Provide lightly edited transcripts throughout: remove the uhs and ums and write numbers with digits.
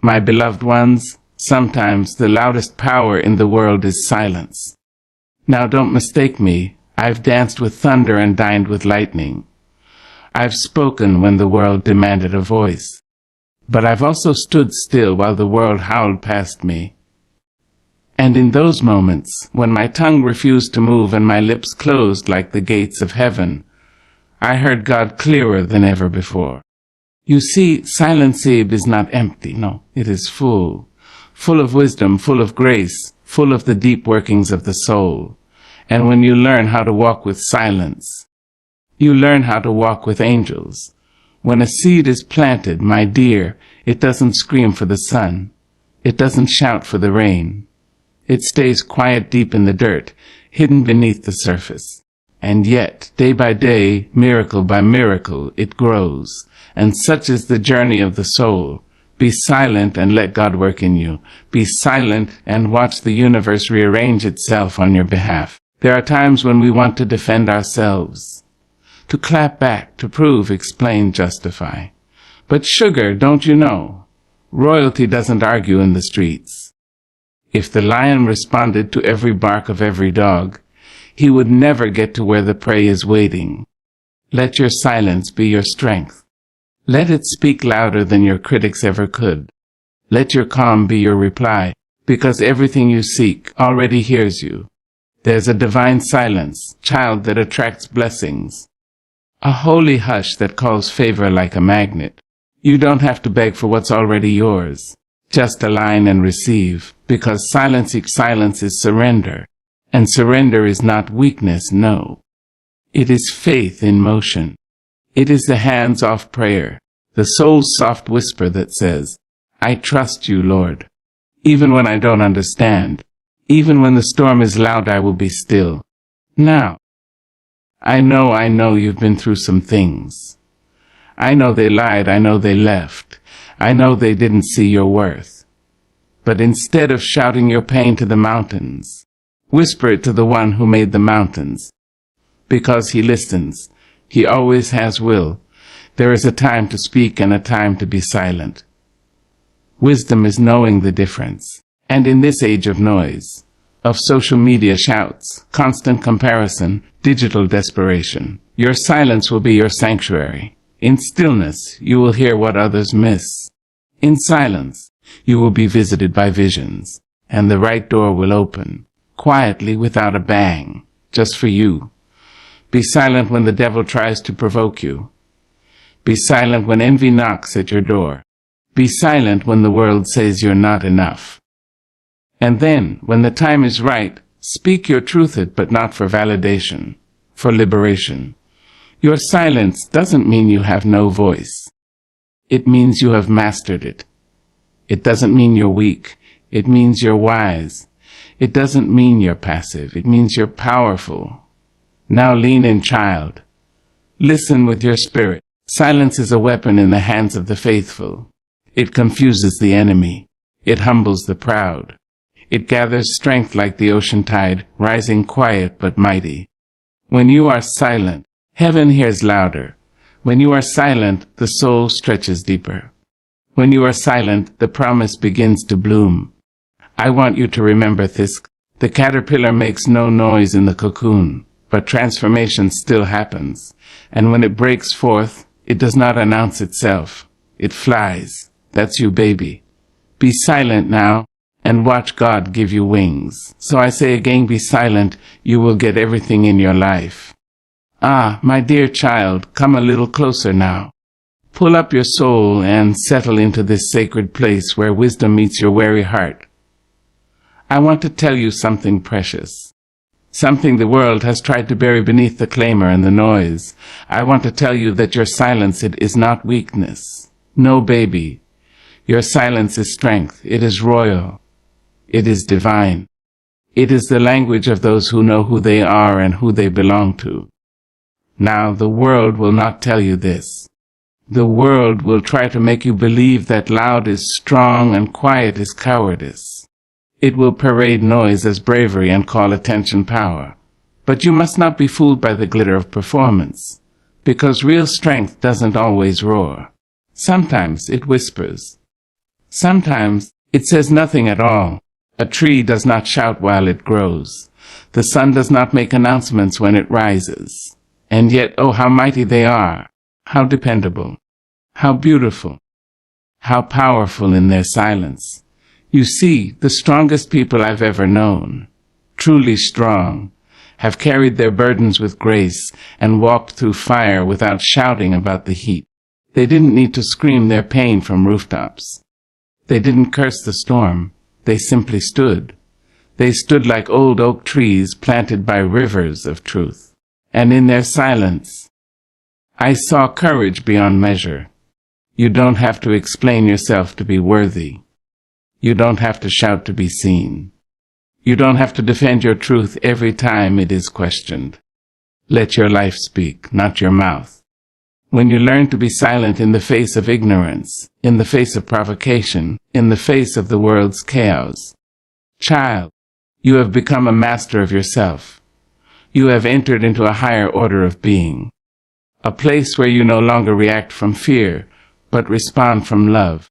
My beloved ones, sometimes the loudest power in the world is silence. Now don't mistake me, I've danced with thunder and dined with lightning. I've spoken when the world demanded a voice. But I've also stood still while the world howled past me. And in those moments, when my tongue refused to move and my lips closed like the gates of heaven, I heard God clearer than ever before. You see, silence is not empty, no, it is full. Full of wisdom, full of grace, full of the deep workings of the soul. And when you learn how to walk with silence, you learn how to walk with angels. When a seed is planted, my dear, it doesn't scream for the sun. It doesn't shout for the rain. It stays quiet deep in the dirt, hidden beneath the surface. And yet, day by day, miracle by miracle, it grows. And such is the journey of the soul. Be silent and let God work in you. Be silent and watch the universe rearrange itself on your behalf. There are times when we want to defend ourselves, to clap back, to prove, explain, justify. But sugar, don't you know, royalty doesn't argue in the streets. If the lion responded to every bark of every dog, he would never get to where the prey is waiting. Let your silence be your strength. Let it speak louder than your critics ever could. Let your calm be your reply, because everything you seek already hears you. There's a divine silence, child, that attracts blessings. A holy hush that calls favor like a magnet. You don't have to beg for what's already yours. Just align and receive, because silence is surrender. And surrender is not weakness, no. It is faith in motion. It is the hands-off prayer, the soul's soft whisper that says, I trust you, Lord. Even when I don't understand, even when the storm is loud, I will be still. Now, I know you've been through some things. I know they lied, I know they left. I know they didn't see your worth. But instead of shouting your pain to the mountains, whisper it to the one who made the mountains. Because he listens. He always has will. There is a time to speak and a time to be silent. Wisdom is knowing the difference. And in this age of noise, of social media shouts, constant comparison, digital desperation, your silence will be your sanctuary. In stillness, you will hear what others miss. In silence, you will be visited by visions, and the right door will open, quietly without a bang, just for you. Be silent when the devil tries to provoke you. Be silent when envy knocks at your door. Be silent when the world says you're not enough. And then, when the time is right, speak your truth, but not for validation, for liberation. Your silence doesn't mean you have no voice. It means you have mastered it. It doesn't mean you're weak. It means you're wise. It doesn't mean you're passive. It means you're powerful. Now lean in, child. Listen with your spirit. Silence is a weapon in the hands of the faithful. It confuses the enemy. It humbles the proud. It gathers strength like the ocean tide, rising quiet but mighty. When you are silent, heaven hears louder. When you are silent, the soul stretches deeper. When you are silent, the promise begins to bloom. I want you to remember this. The caterpillar makes no noise in the cocoon, but transformation still happens. And when it breaks forth, it does not announce itself. It flies. That's you, baby. Be silent now, and watch God give you wings. So I say again, be silent. You will get everything in your life. Ah, my dear child, come a little closer now. Pull up your soul and settle into this sacred place where wisdom meets your weary heart. I want to tell you something precious. Something the world has tried to bury beneath the clamor and the noise. I want to tell you that your silence, it is not weakness. No, baby. Your silence is strength. It is royal. It is divine. It is the language of those who know who they are and who they belong to. Now, the world will not tell you this. The world will try to make you believe that loud is strong and quiet is cowardice. It will parade noise as bravery and call attention power. But you must not be fooled by the glitter of performance, because real strength doesn't always roar. Sometimes it whispers. Sometimes it says nothing at all. A tree does not shout while it grows. The sun does not make announcements when it rises. And yet, oh, how mighty they are, how dependable, how beautiful, how powerful in their silence. You see, the strongest people I've ever known, truly strong, have carried their burdens with grace and walked through fire without shouting about the heat. They didn't need to scream their pain from rooftops. They didn't curse the storm. They simply stood. They stood like old oak trees planted by rivers of truth. And in their silence, I saw courage beyond measure. You don't have to explain yourself to be worthy. You don't have to shout to be seen. You don't have to defend your truth every time it is questioned. Let your life speak, not your mouth. When you learn to be silent in the face of ignorance, in the face of provocation, in the face of the world's chaos, child, you have become a master of yourself. You have entered into a higher order of being, a place where you no longer react from fear, but respond from love,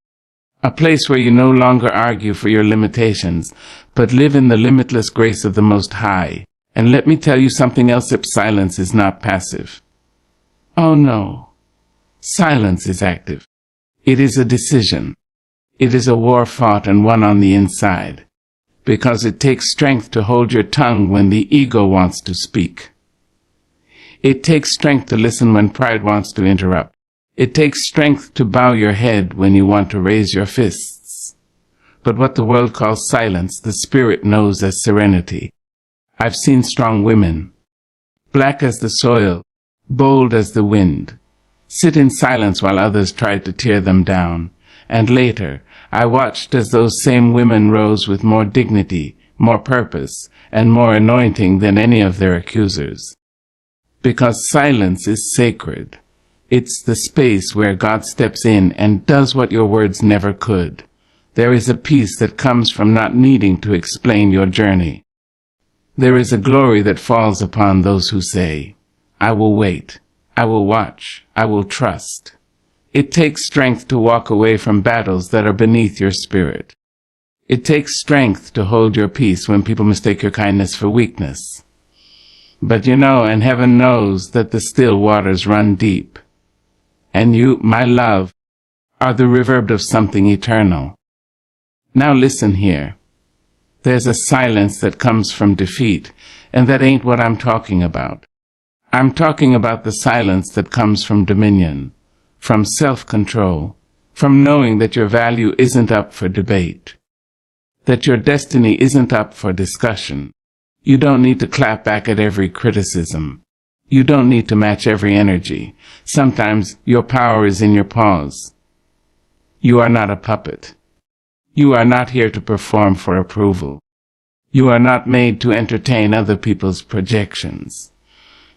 a place where you no longer argue for your limitations, but live in the limitless grace of the Most High. And let me tell you something else: silence is not passive. Oh no, silence is active. It is a decision. It is a war fought and won on the inside, because it takes strength to hold your tongue when the ego wants to speak. It takes strength to listen when pride wants to interrupt. It takes strength to bow your head when you want to raise your fists. But what the world calls silence, the spirit knows as serenity. I've seen strong women, black as the soil, bold as the wind, sit in silence while others tried to tear them down. And later, I watched as those same women rose with more dignity, more purpose, and more anointing than any of their accusers. Because silence is sacred. It's the space where God steps in and does what your words never could. There is a peace that comes from not needing to explain your journey. There is a glory that falls upon those who say, I will wait, I will watch, I will trust. It takes strength to walk away from battles that are beneath your spirit. It takes strength to hold your peace when people mistake your kindness for weakness. But you know, and heaven knows, that the still waters run deep. And you, my love, are the reverb of something eternal. Now listen here. There's a silence that comes from defeat, and that ain't what I'm talking about. I'm talking about the silence that comes from dominion, from self-control, from knowing that your value isn't up for debate, that your destiny isn't up for discussion. You don't need to clap back at every criticism. You don't need to match every energy. Sometimes your power is in your pause. You are not a puppet. You are not here to perform for approval. You are not made to entertain other people's projections.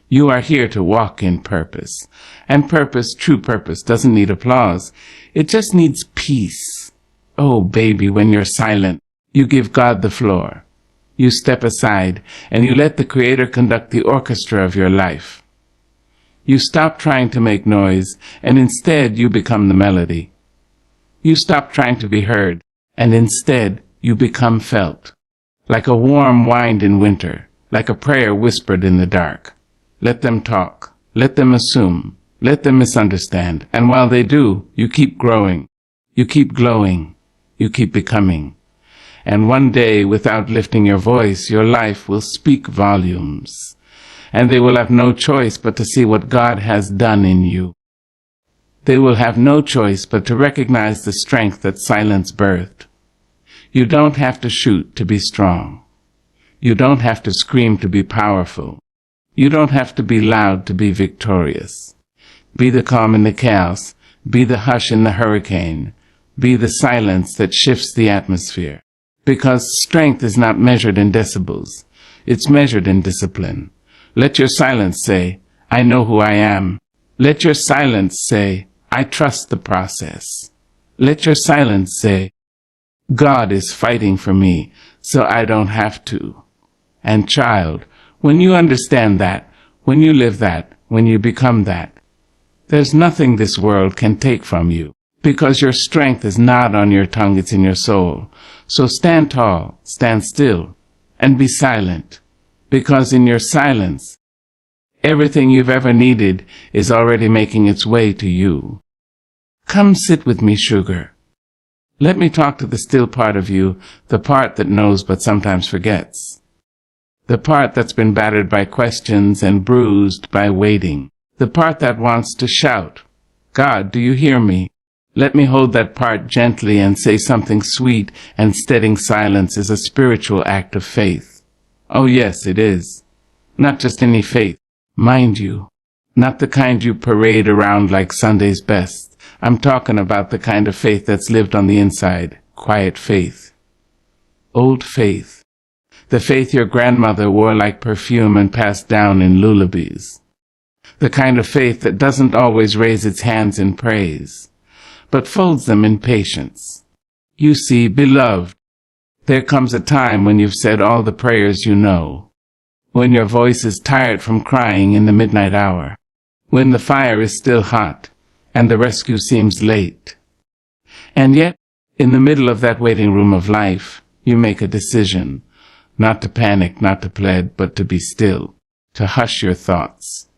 You are here to walk in purpose. And purpose, true purpose, doesn't need applause. It just needs peace. Oh, baby, when you're silent, you give God the floor. You step aside and you let the Creator conduct the orchestra of your life. You stop trying to make noise and instead you become the melody. You stop trying to be heard and instead you become felt. Like a warm wind in winter, like a prayer whispered in the dark. Let them talk, let them assume, let them misunderstand, and while they do, you keep growing, you keep glowing, you keep becoming. And one day, without lifting your voice, your life will speak volumes, and they will have no choice but to see what God has done in you. They will have no choice but to recognize the strength that silence birthed. You don't have to shoot to be strong. You don't have to scream to be powerful. You don't have to be loud to be victorious. Be the calm in the chaos. Be the hush in the hurricane. Be the silence that shifts the atmosphere. Because strength is not measured in decibels. It's measured in discipline. Let your silence say, I know who I am. Let your silence say, I trust the process. Let your silence say, God is fighting for me, so I don't have to. And child, when you understand that, when you live that, when you become that, there's nothing this world can take from you. Because your strength is not on your tongue, it's in your soul. So stand tall, stand still, and be silent. Because in your silence, everything you've ever needed is already making its way to you. Come sit with me, sugar. Let me talk to the still part of you, the part that knows but sometimes forgets. The part that's been battered by questions and bruised by waiting. The part that wants to shout, God, do you hear me? Let me hold that part gently and say something sweet, and steadying silence is a spiritual act of faith. Oh yes, it is. Not just any faith, mind you. Not the kind you parade around like Sunday's best. I'm talking about the kind of faith that's lived on the inside, quiet faith. Old faith. The faith your grandmother wore like perfume and passed down in lullabies. The kind of faith that doesn't always raise its hands in praise, but folds them in patience. You see, beloved, there comes a time when you've said all the prayers you know, when your voice is tired from crying in the midnight hour, when the fire is still hot, and the rescue seems late. And yet, in the middle of that waiting room of life, you make a decision, not to panic, not to plead, but to be still, to hush your thoughts,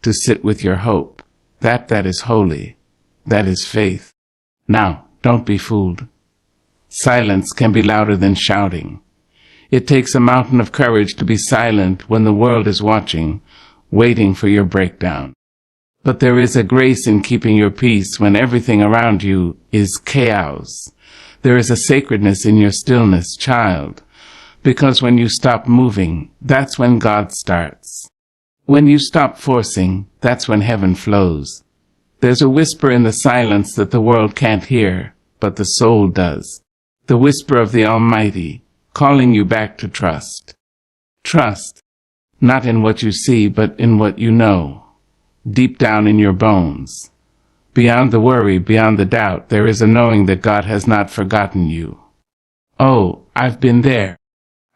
to sit with your hope. That is holy. That is faith. Now, don't be fooled. Silence can be louder than shouting. It takes a mountain of courage to be silent when the world is watching, waiting for your breakdown. But there is a grace in keeping your peace when everything around you is chaos. There is a sacredness in your stillness, child, because when you stop moving, that's when God starts. When you stop forcing, that's when heaven flows. There's a whisper in the silence that the world can't hear, but the soul does. The whisper of the Almighty, calling you back to trust. Trust, not in what you see, but in what you know. Deep down in your bones. Beyond the worry, beyond the doubt, there is a knowing that God has not forgotten you. Oh, I've been there.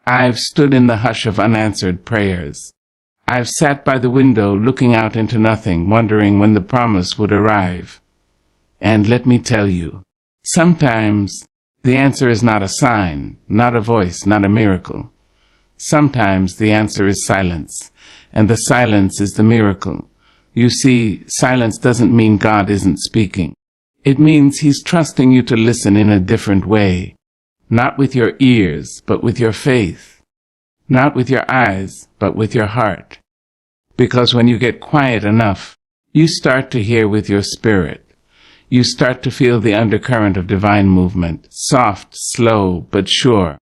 I've stood in the hush of unanswered prayers. I've sat by the window looking out into nothing, wondering when the promise would arrive. And let me tell you, sometimes the answer is not a sign, not a voice, not a miracle. Sometimes the answer is silence, and the silence is the miracle. You see, silence doesn't mean God isn't speaking. It means He's trusting you to listen in a different way. Not with your ears, but with your faith. Not with your eyes, but with your heart. Because when you get quiet enough, you start to hear with your spirit. You start to feel the undercurrent of divine movement, soft, slow, but sure.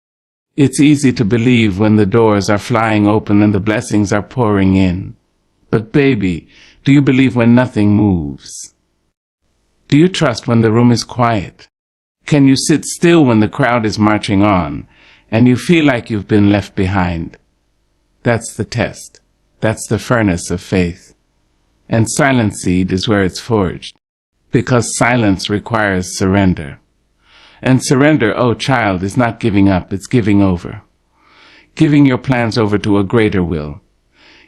It's easy to believe when the doors are flying open and the blessings are pouring in. But baby, do you believe when nothing moves? Do you trust when the room is quiet? Can you sit still when the crowd is marching on, and you feel like you've been left behind? That's the test. That's the furnace of faith. And silent seed is where it's forged, because silence requires surrender. And surrender, oh child, is not giving up, it's giving over. Giving your plans over to a greater will.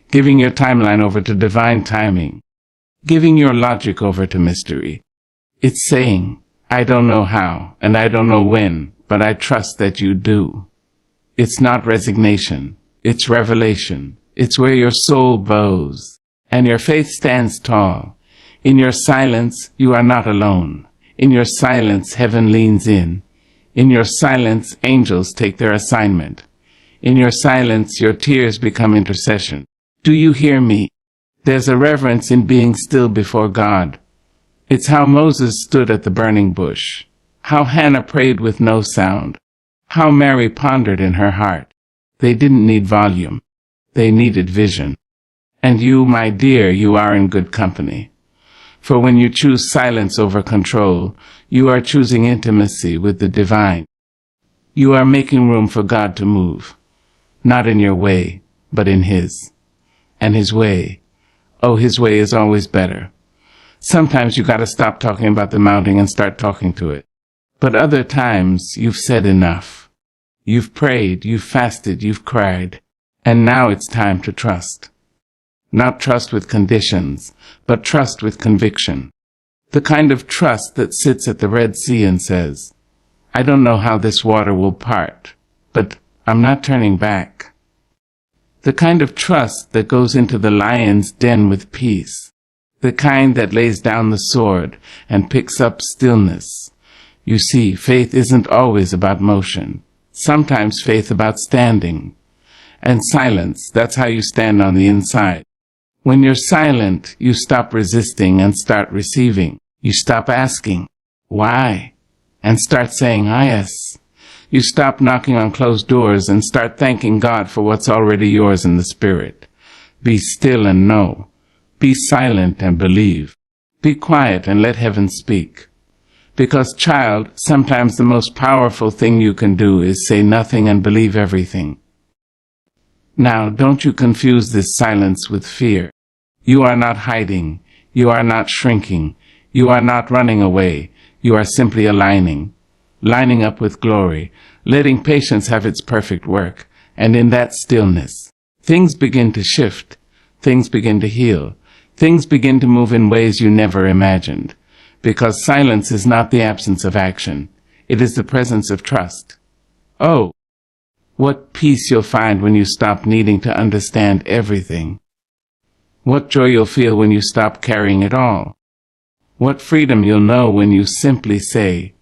Giving your timeline over to divine timing. Giving your logic over to mystery. It's saying, I don't know how, and I don't know when, but I trust that you do. It's not resignation. It's revelation. It's where your soul bows, and your faith stands tall. In your silence, you are not alone. In your silence, heaven leans in. In your silence, angels take their assignment. In your silence, your tears become intercession. Do you hear me? There's a reverence in being still before God. It's how Moses stood at the burning bush, how Hannah prayed with no sound, how Mary pondered in her heart. They didn't need volume. They needed vision. And you, my dear, you are in good company. For when you choose silence over control, you are choosing intimacy with the divine. You are making room for God to move, not in your way, but in His. And His way, oh, His way is always better. Sometimes you gotta stop talking about the mountain and start talking to it. But other times, you've said enough. You've prayed, you've fasted, you've cried, and now it's time to trust. Not trust with conditions, but trust with conviction. The kind of trust that sits at the Red Sea and says, I don't know how this water will part, but I'm not turning back. The kind of trust that goes into the lion's den with peace. The kind that lays down the sword and picks up stillness. You see, faith isn't always about motion. Sometimes faith about standing. And silence, that's how you stand on the inside. When you're silent, you stop resisting and start receiving. You stop asking, why? And start saying, ah, yes. You stop knocking on closed doors and start thanking God for what's already yours in the Spirit. Be still and know. Be silent and believe. Be quiet and let heaven speak. Because, child, sometimes the most powerful thing you can do is say nothing and believe everything. Now, don't you confuse this silence with fear. You are not hiding. You are not shrinking. You are not running away. You are simply aligning. Lining up with glory, letting patience have its perfect work, and in that stillness, things begin to shift, things begin to heal, things begin to move in ways you never imagined, because silence is not the absence of action, it is the presence of trust. Oh, what peace you'll find when you stop needing to understand everything. What joy you'll feel when you stop carrying it all. What freedom you'll know when you simply say,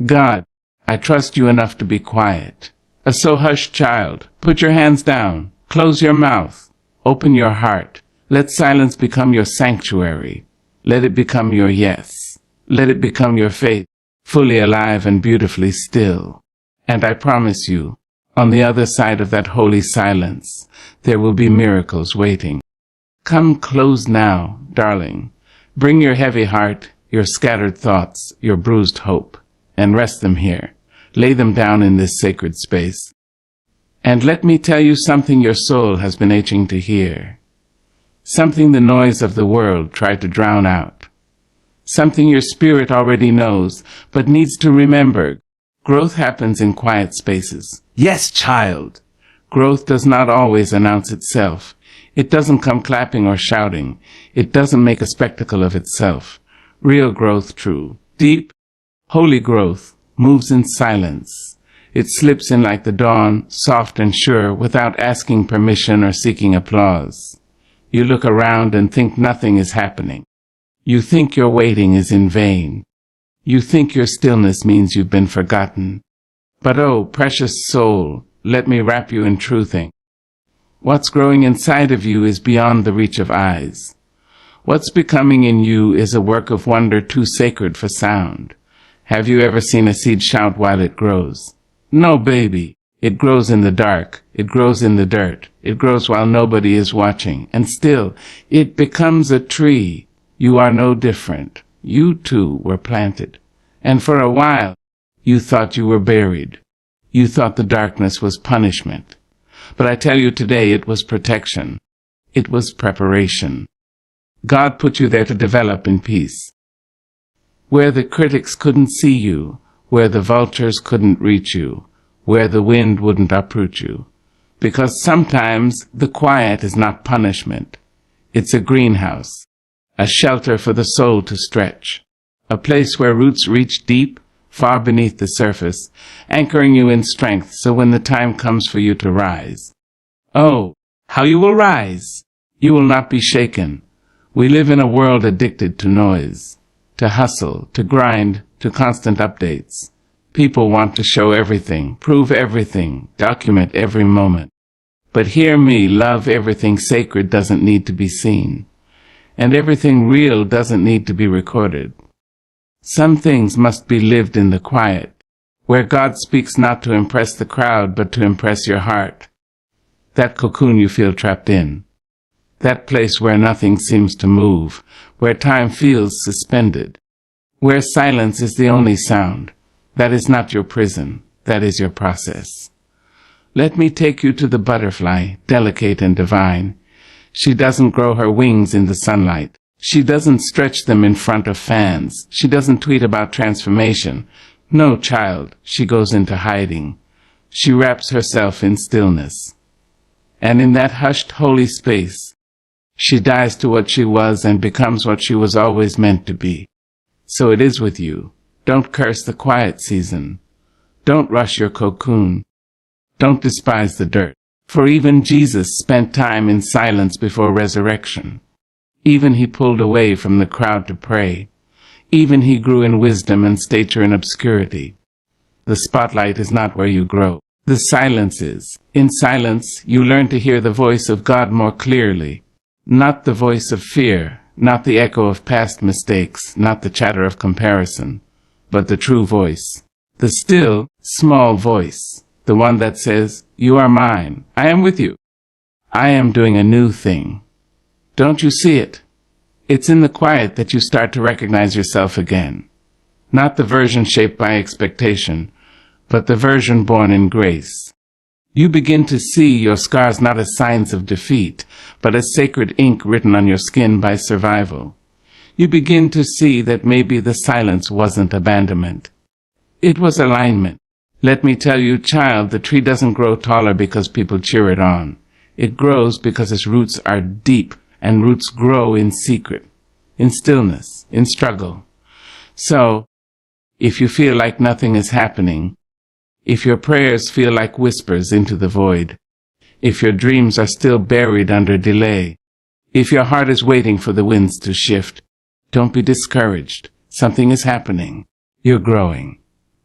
God, I trust you enough to be quiet. So hush, child, put your hands down, close your mouth, open your heart. Let silence become your sanctuary. Let it become your yes. Let it become your faith, fully alive and beautifully still. And I promise you, on the other side of that holy silence, there will be miracles waiting. Come close now, darling. Bring your heavy heart, your scattered thoughts, your bruised hope, and rest them here. Lay them down in this sacred space. And let me tell you something your soul has been itching to hear. Something the noise of the world tried to drown out. Something your spirit already knows, but needs to remember. Growth happens in quiet spaces. Yes, child! Growth does not always announce itself. It doesn't come clapping or shouting. It doesn't make a spectacle of itself. Real growth, true, deep, holy growth, moves in silence. It slips in like the dawn, soft and sure, without asking permission or seeking applause. You look around and think nothing is happening. You think your waiting is in vain. You think your stillness means you've been forgotten. But oh, precious soul, let me wrap you in truthing. What's growing inside of you is beyond the reach of eyes. What's becoming in you is a work of wonder too sacred for sound. Have you ever seen a seed shout while it grows? No, baby. It grows in the dark. It grows in the dirt. It grows while nobody is watching. And still, it becomes a tree. You are no different. You too were planted. And for a while, you thought you were buried. You thought the darkness was punishment. But I tell you today it was protection. It was preparation. God put you there to develop in peace. Where the critics couldn't see you, where the vultures couldn't reach you, where the wind wouldn't uproot you. Because sometimes the quiet is not punishment. It's a greenhouse, a shelter for the soul to stretch, a place where roots reach deep, far beneath the surface, anchoring you in strength so when the time comes for you to rise. Oh, how you will rise! You will not be shaken. We live in a world addicted to noise, to hustle, to grind, to constant updates. People want to show everything, prove everything, document every moment. But hear me, love, everything sacred doesn't need to be seen. And everything real doesn't need to be recorded. Some things must be lived in the quiet, where God speaks not to impress the crowd, but to impress your heart. That cocoon you feel trapped in. That place where nothing seems to move, where time feels suspended, where silence is the only sound. That is not your prison, that is your process. Let me take you to the butterfly, delicate and divine. She doesn't grow her wings in the sunlight. She doesn't stretch them in front of fans. She doesn't tweet about transformation. No, child, she goes into hiding. She wraps herself in stillness. And in that hushed, holy space, she dies to what she was and becomes what she was always meant to be. So it is with you. Don't curse the quiet season. Don't rush your cocoon. Don't despise the dirt. For even Jesus spent time in silence before resurrection. Even he pulled away from the crowd to pray. Even he grew in wisdom and stature in obscurity. The spotlight is not where you grow. The silence is. In silence, you learn to hear the voice of God more clearly. Not the voice of fear, not the echo of past mistakes, not the chatter of comparison, but the true voice. The still, small voice. The one that says, "You are mine. I am with you. I am doing a new thing." Don't you see it? It's in the quiet that you start to recognize yourself again. Not the version shaped by expectation, but the version born in grace. You begin to see your scars not as signs of defeat, but as sacred ink written on your skin by survival. You begin to see that maybe the silence wasn't abandonment. It was alignment. Let me tell you, child, the tree doesn't grow taller because people cheer it on. It grows because its roots are deep, and roots grow in secret, in stillness, in struggle. So, if you feel like nothing is happening, if your prayers feel like whispers into the void, if your dreams are still buried under delay, if your heart is waiting for the winds to shift, don't be discouraged. Something is happening. You're growing.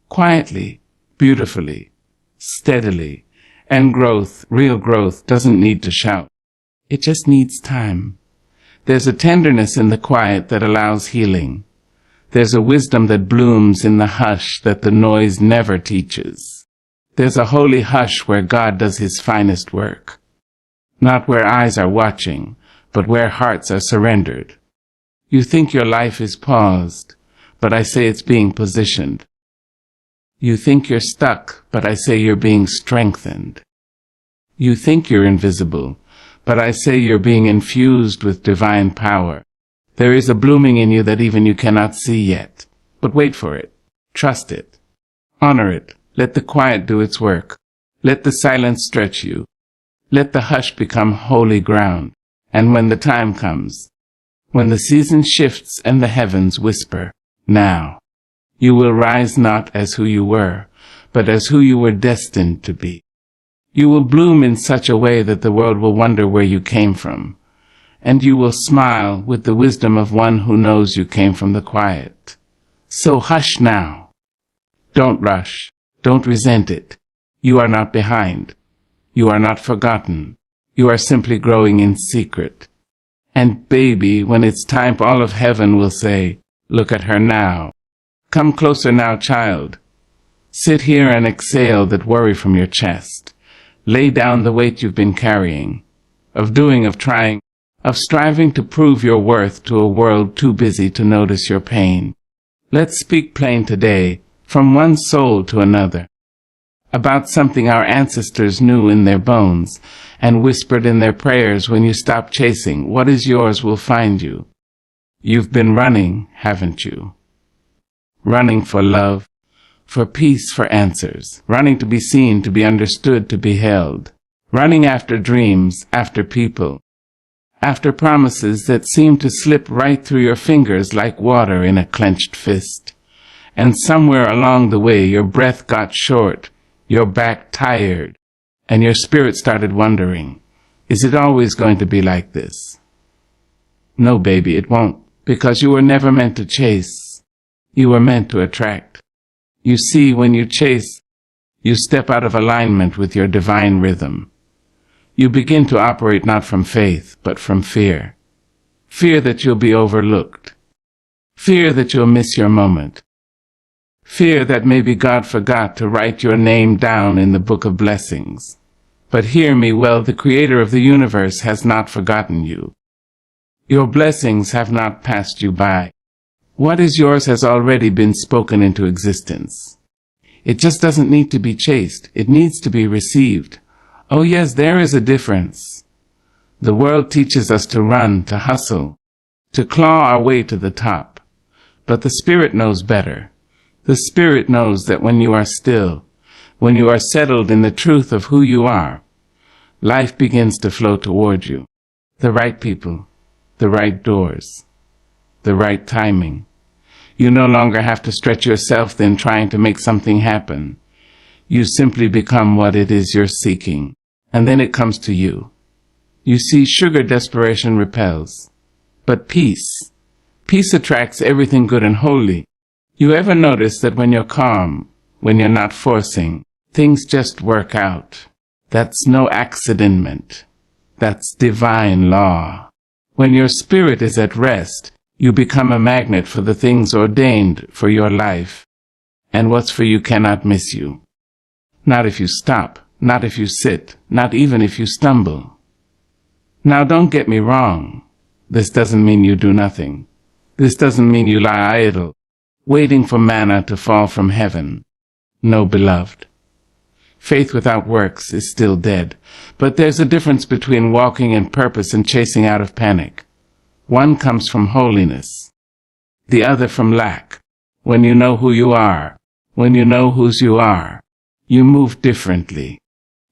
Quietly, beautifully, steadily. And growth, real growth, doesn't need to shout. It just needs time. There's a tenderness in the quiet that allows healing. There's a wisdom that blooms in the hush that the noise never teaches. There's a holy hush where God does his finest work. Not where eyes are watching, but where hearts are surrendered. You think your life is paused, but I say it's being positioned. You think you're stuck, but I say you're being strengthened. You think you're invisible, but I say you're being infused with divine power. There is a blooming in you that even you cannot see yet. But wait for it. Trust it. Honor it. Let the quiet do its work. Let the silence stretch you. Let the hush become holy ground. And when the time comes, when the season shifts and the heavens whisper, "Now," you will rise not as who you were, but as who you were destined to be. You will bloom in such a way that the world will wonder where you came from, and you will smile with the wisdom of one who knows you came from the quiet. So hush now. Don't rush. Don't resent it. You are not behind. You are not forgotten. You are simply growing in secret. And baby, when it's time, all of heaven will say, "Look at her now. Come closer now, child. Sit here and exhale that worry from your chest. Lay down the weight you've been carrying, of doing, of trying, of striving to prove your worth to a world too busy to notice your pain. Let's speak plain today, from one soul to another, about something our ancestors knew in their bones and whispered in their prayers. When you stop chasing, what is yours will find you. You've been running, haven't you? Running for love, for peace, for answers, running to be seen, to be understood, to be held, running after dreams, after people, after promises that seem to slip right through your fingers like water in a clenched fist. And somewhere along the way your breath got short, your back tired, and your spirit started wondering, is it always going to be like this? No, baby, it won't, because you were never meant to chase. You were meant to attract. You see, when you chase, you step out of alignment with your divine rhythm. You begin to operate not from faith, but from fear. Fear that you'll be overlooked. Fear that you'll miss your moment. Fear that maybe God forgot to write your name down in the book of blessings. But hear me well, the Creator of the universe has not forgotten you. Your blessings have not passed you by. What is yours has already been spoken into existence. It just doesn't need to be chased. It needs to be received. Oh yes, there is a difference. The world teaches us to run, to hustle, to claw our way to the top. But the Spirit knows better. The Spirit knows that when you are still, when you are settled in the truth of who you are, life begins to flow toward you. The right people, the right doors, the right timing. You no longer have to stretch yourself thin trying to make something happen. You simply become what it is you're seeking, and then it comes to you. You see, sugar desperation repels, but peace attracts everything good and holy. You ever notice that when you're calm, when you're not forcing, things just work out? That's no accident. That's divine law. When your spirit is at rest, you become a magnet for the things ordained for your life. And what's for you cannot miss you. Not if you stop, not if you sit, not even if you stumble. Now don't get me wrong. This doesn't mean you do nothing. This doesn't mean you lie idle, waiting for manna to fall from heaven. No, beloved. Faith without works is still dead, but there's a difference between walking in purpose and chasing out of panic. One comes from holiness, the other from lack. When you know who you are, when you know whose you are, you move differently.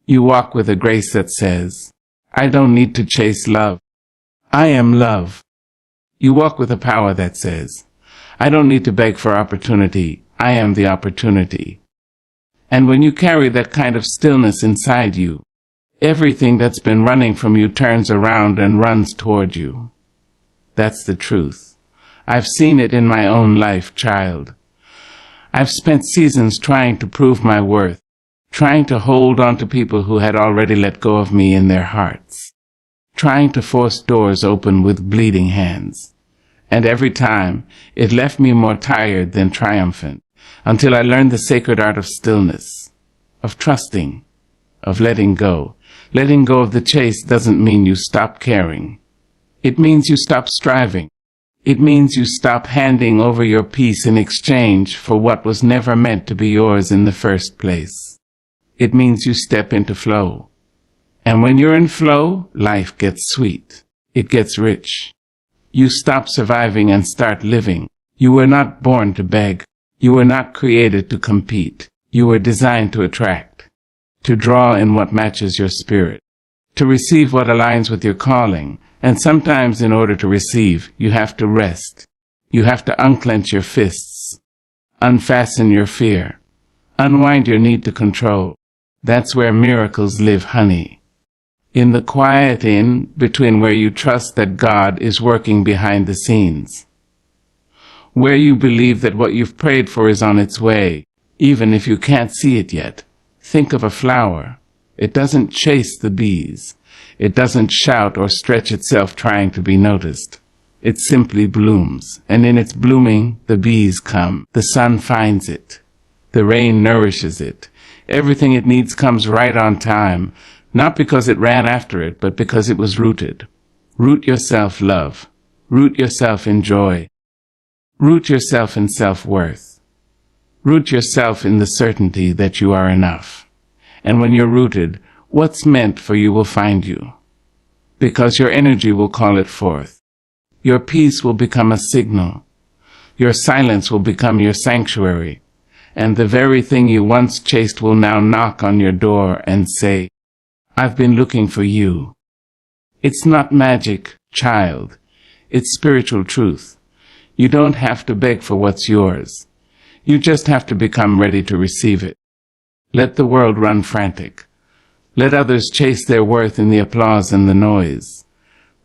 You walk with a grace that says, I don't need to chase love. I am love. You walk with a power that says, I don't need to beg for opportunity. I am the opportunity. And when you carry that kind of stillness inside you, everything that's been running from you turns around and runs toward you. That's the truth. I've seen it in my own life, child. I've spent seasons trying to prove my worth, trying to hold on to people who had already let go of me in their hearts, trying to force doors open with bleeding hands. And every time, it left me more tired than triumphant, until I learned the sacred art of stillness, of trusting, of letting go. Letting go of the chase doesn't mean you stop caring. It means you stop striving. It means you stop handing over your peace in exchange for what was never meant to be yours in the first place. It means you step into flow. And when you're in flow, life gets sweet. It gets rich. You stop surviving and start living. You were not born to beg. You were not created to compete. You were designed to attract, to draw in what matches your spirit, to receive what aligns with your calling. And sometimes in order to receive, you have to rest. You have to unclench your fists, unfasten your fear, unwind your need to control. That's where miracles live, honey. In the quiet in between, where you trust that God is working behind the scenes. Where you believe that what you've prayed for is on its way, even if you can't see it yet. Think of a flower. It doesn't chase the bees. It doesn't shout or stretch itself trying to be noticed. It simply blooms, and in its blooming, the bees come. The sun finds it. The rain nourishes it. Everything it needs comes right on time, not because it ran after it, but because it was rooted. Root yourself, love. Root yourself in joy. Root yourself in self-worth. Root yourself in the certainty that you are enough. And when you're rooted, what's meant for you will find you, because your energy will call it forth. Your peace will become a signal. Your silence will become your sanctuary. And the very thing you once chased will now knock on your door and say, I've been looking for you. It's not magic, child. It's spiritual truth. You don't have to beg for what's yours. You just have to become ready to receive it. Let the world run frantic. Let others chase their worth in the applause and the noise.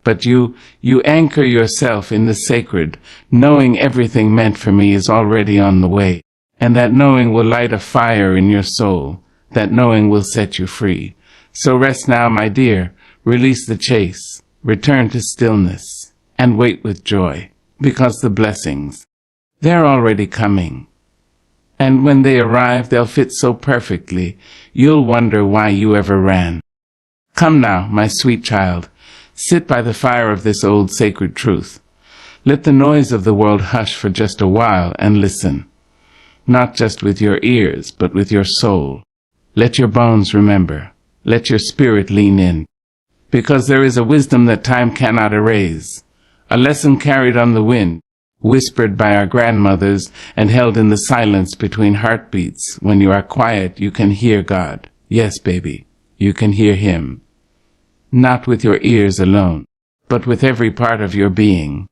But you anchor yourself in the sacred, knowing everything meant for me is already on the way. And that knowing will light a fire in your soul. That knowing will set you free. So rest now, my dear. Release the chase. Return to stillness. And wait with joy. Because the blessings, they're already coming. And when they arrive, they'll fit so perfectly, you'll wonder why you ever ran. Come now, my sweet child. Sit by the fire of this old sacred truth. Let the noise of the world hush for just a while and listen. Not just with your ears, but with your soul. Let your bones remember. Let your spirit lean in. Because there is a wisdom that time cannot erase. A lesson carried on the wind, whispered by our grandmothers and held in the silence between heartbeats. When you are quiet, you can hear God. Yes, baby, you can hear Him. Not with your ears alone, but with every part of your being.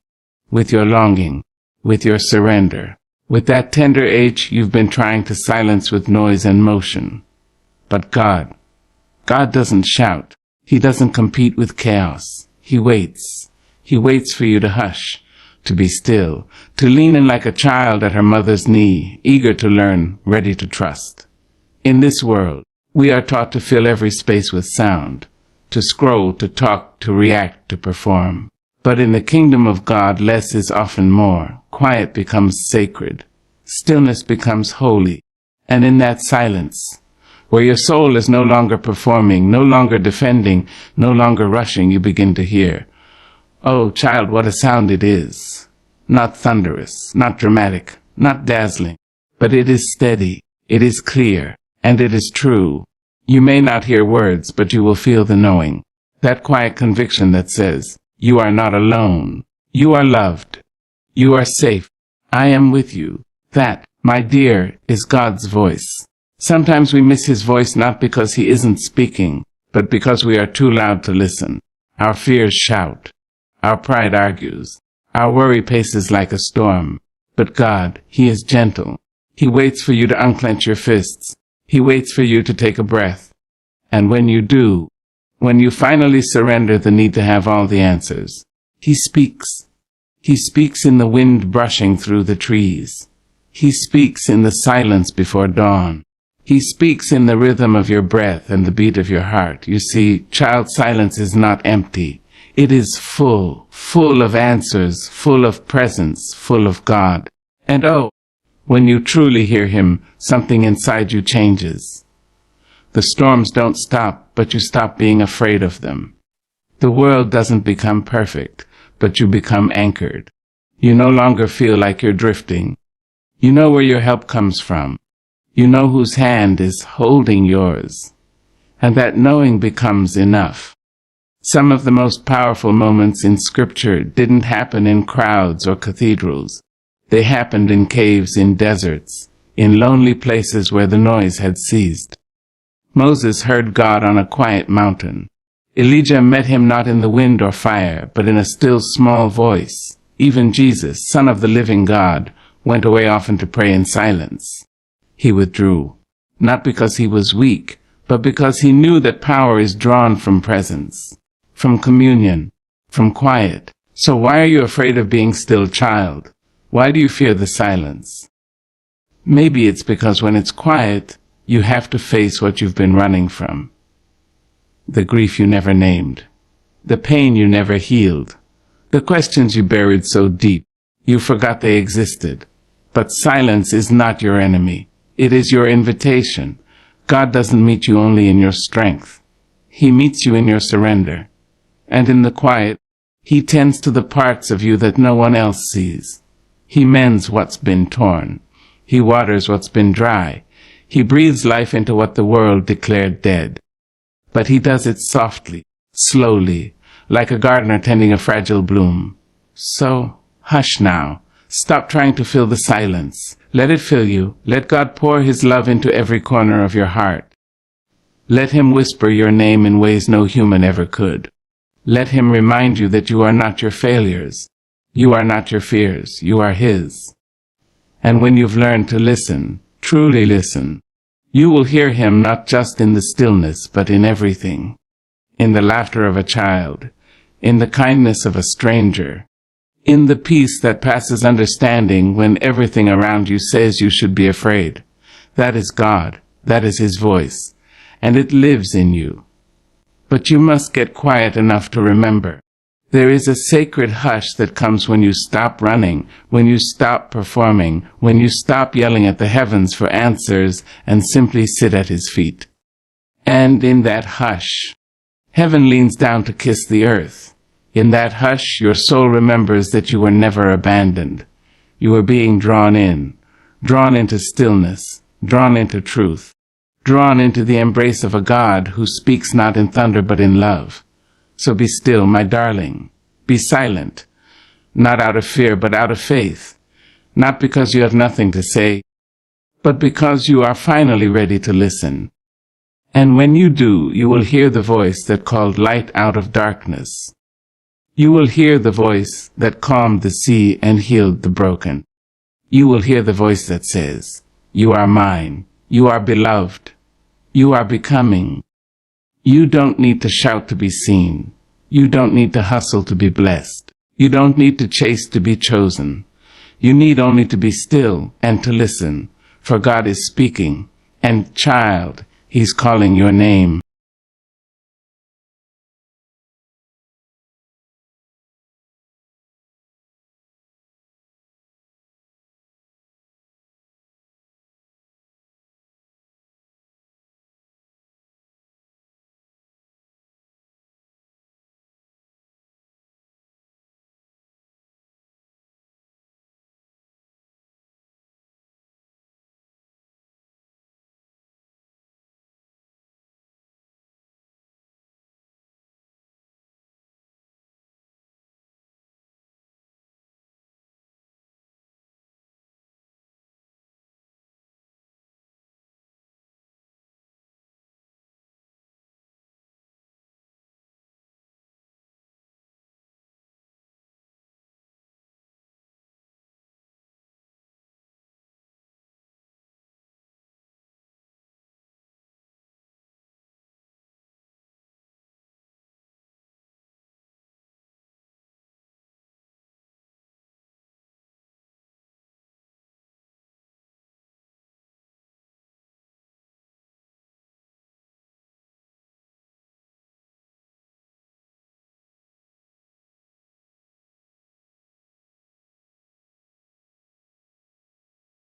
With your longing, with your surrender, with that tender H you've been trying to silence with noise and motion. But God doesn't shout. He doesn't compete with chaos. He waits. He waits for you to hush, to be still, to lean in like a child at her mother's knee, eager to learn, ready to trust. In this world, we are taught to fill every space with sound, to scroll, to talk, to react, to perform. But in the kingdom of God, less is often more. Quiet becomes sacred. Stillness becomes holy. And in that silence, where your soul is no longer performing, no longer defending, no longer rushing, you begin to hear, "Oh, child, what a sound it is. Not thunderous, not dramatic, not dazzling, but it is steady, it is clear, and it is true. You may not hear words, but you will feel the knowing, that quiet conviction that says, you are not alone. You are loved. You are safe. I am with you." That, my dear, is God's voice. Sometimes we miss his voice not because he isn't speaking, but because we are too loud to listen. Our fears shout. Our pride argues. Our worry paces like a storm. But God, he is gentle. He waits for you to unclench your fists. He waits for you to take a breath. And when you do, when you finally surrender the need to have all the answers, he speaks. He speaks in the wind brushing through the trees. He speaks in the silence before dawn. He speaks in the rhythm of your breath and the beat of your heart. You see, child, silence is not empty. It is full, full of answers, full of presence, full of God. And oh, when you truly hear him, something inside you changes. The storms don't stop, but you stop being afraid of them. The world doesn't become perfect, but you become anchored. You no longer feel like you're drifting. You know where your help comes from. You know whose hand is holding yours. And that knowing becomes enough. Some of the most powerful moments in Scripture didn't happen in crowds or cathedrals. They happened in caves, in deserts, in lonely places where the noise had ceased. Moses heard God on a quiet mountain. Elijah met him not in the wind or fire, but in a still small voice. Even Jesus, Son of the living God, went away often to pray in silence. He withdrew, not because he was weak, but because he knew that power is drawn from presence, from communion, from quiet. So why are you afraid of being still, child? Why do you fear the silence? Maybe it's because when it's quiet, you have to face what you've been running from. The grief you never named, the pain you never healed, the questions you buried so deep, you forgot they existed. But silence is not your enemy. It is your invitation. God doesn't meet you only in your strength. He meets you in your surrender. And in the quiet, he tends to the parts of you that no one else sees. He mends what's been torn. He waters what's been dry. He breathes life into what the world declared dead. But he does it softly, slowly, like a gardener tending a fragile bloom. So, hush now. Stop trying to fill the silence. Let it fill you. Let God pour his love into every corner of your heart. Let him whisper your name in ways no human ever could. Let him remind you that you are not your failures. You are not your fears. You are his. And when you've learned to listen, truly listen, you will hear him not just in the stillness, but in everything. In the laughter of a child, in the kindness of a stranger, in the peace that passes understanding when everything around you says you should be afraid. That is God. That is his voice. And it lives in you. But you must get quiet enough to remember. There is a sacred hush that comes when you stop running, when you stop performing, when you stop yelling at the heavens for answers and simply sit at his feet. And in that hush, heaven leans down to kiss the earth. In that hush, your soul remembers that you were never abandoned. You were being drawn into stillness, drawn into truth, drawn into the embrace of a God who speaks not in thunder but in love. So be still, my darling. Be silent, not out of fear but out of faith, not because you have nothing to say, but because you are finally ready to listen. And when you do, you will hear the voice that called light out of darkness. You will hear the voice that calmed the sea and healed the broken. You will hear the voice that says, "You are mine. You are beloved. You are becoming." You don't need to shout to be seen. You don't need to hustle to be blessed. You don't need to chase to be chosen. You need only to be still and to listen, for God is speaking. And child, He's calling your name.